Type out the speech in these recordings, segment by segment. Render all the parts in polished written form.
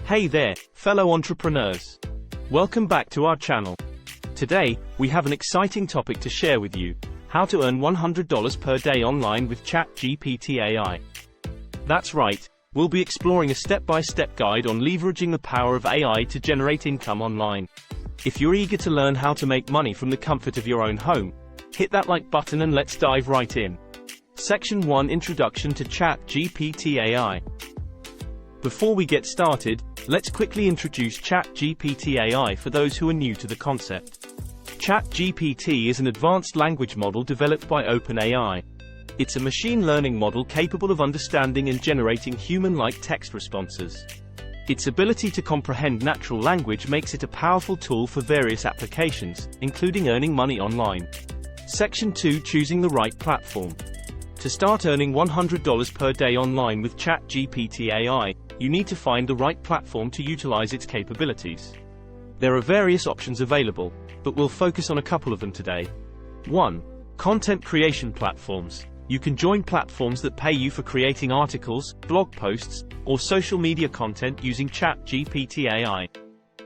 Hey there, fellow entrepreneurs. Welcome back to our channel. Today, we have an exciting topic to share with you: how to earn $100 per day online with chatgpt AI. That's right, we'll be exploring a step-by-step guide on leveraging the power of AI to generate income online. If you're eager to learn how to make money from the comfort of your own home, hit that like button and let's dive right in. Section 1: Introduction to chatgpt AI. Before we get started, let's quickly introduce chatgpt AI for those who are new to the concept. ChatGPT is an advanced language model developed by OpenAI. It's a machine learning model capable of understanding and generating human-like text responses. Its ability to comprehend natural language makes it a powerful tool for various applications, including earning money online. Section 2: Choosing the right platform. To start earning $100 per day online with chatgpt AI, you need to find the right platform to utilize its capabilities. There are various options available, but we'll focus on a couple of them today. 1. Content creation platforms. You can join platforms that pay you for creating articles, blog posts, or social media content using chatgpt AI.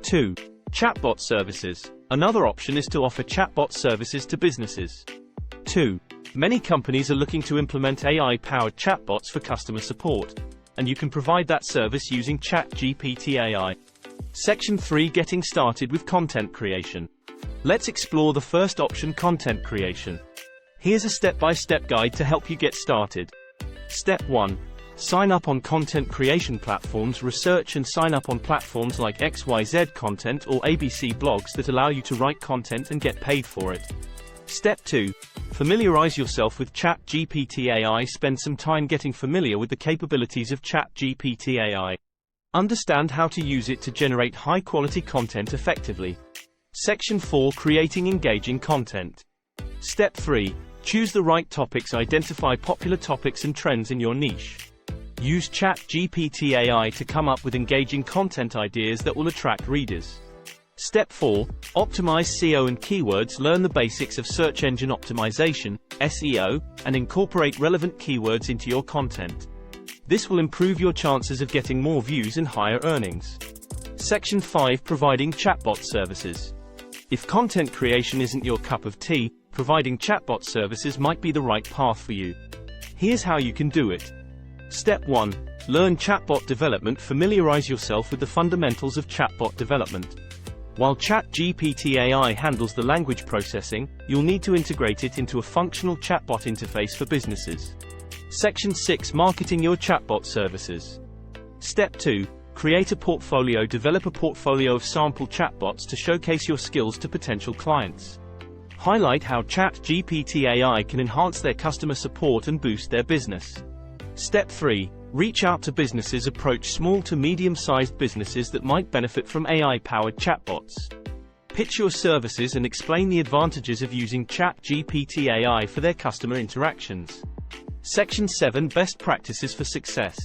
2. Chatbot services. Another option is to offer chatbot services to businesses. 2. Many companies are looking to implement AI-powered chatbots for customer support, and you can provide that service using chatgpt AI. Section 3: Getting started with content creation. Let's explore the first option: content creation. Here's a step-by-step guide to help you get started. Step 1. Sign up on content creation platforms. Research and sign up on platforms like XYZ Content or ABC Blogs that allow you to write content and get paid for it. Step 2. Familiarize yourself with chatgpt AI. Spend some time getting familiar with the capabilities of chatgpt AI. Understand how to use it to generate high-quality content effectively. Section 4: Creating engaging content. Step 3. Choose the right topics. Identify popular topics and trends in your niche. Use chatgpt AI to come up with engaging content ideas that will attract readers. Step 4. Optimize SEO and keywords. Learn the basics of search engine optimization, SEO, and incorporate relevant keywords into your content. This will improve your chances of getting more views and higher earnings. Section 5: Providing chatbot services. If content creation isn't your cup of tea, providing chatbot services might be the right path for you. Here's how you can do it. Step 1. Learn chatbot development. Familiarize yourself with the fundamentals of chatbot development. While chatgpt AI handles the language processing, you'll need to integrate it into a functional chatbot interface for businesses. Section 6: Marketing your chatbot services. Step 2. Create a portfolio. Develop a portfolio of sample chatbots to showcase your skills to potential clients. Highlight how chatgpt AI can enhance their customer support and boost their business. Step 3. Reach out to businesses. Approach small to medium-sized businesses that might benefit from AI-powered chatbots. Pitch your services and explain the advantages of using chatgpt AI for their customer interactions. Section 7: Best practices for success.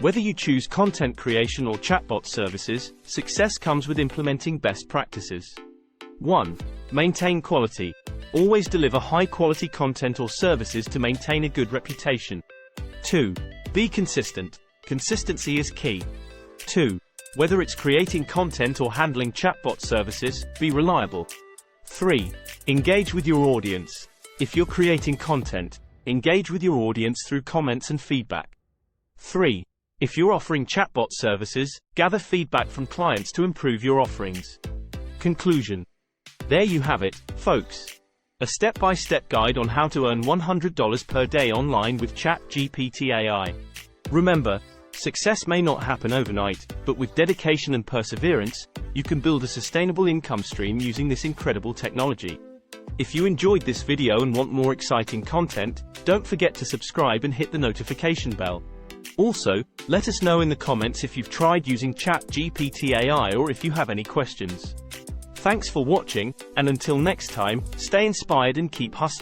Whether you choose content creation or chatbot services, success comes with implementing best practices. 1. Maintain quality. Always deliver high-quality content or services to maintain a good reputation. 2. Be consistent. Consistency is key. 2. Whether it's creating content or handling chatbot services, be reliable. 3. Engage with your audience. If you're creating content, engage with your audience through comments and feedback. 3. If you're offering chatbot services, gather feedback from clients to improve your offerings. Conclusion. There you have it, folks. A step-by-step guide on how to earn $100 per day online with chatgpt AI. Remember, success may not happen overnight, but with dedication and perseverance, you can build a sustainable income stream using this incredible technology. If you enjoyed this video and want more exciting content, don't forget to subscribe and hit the notification bell. Also, let us know in the comments if you've tried using chatgpt AI or if you have any questions. Thanks for watching, and until next time, stay inspired and keep hustling.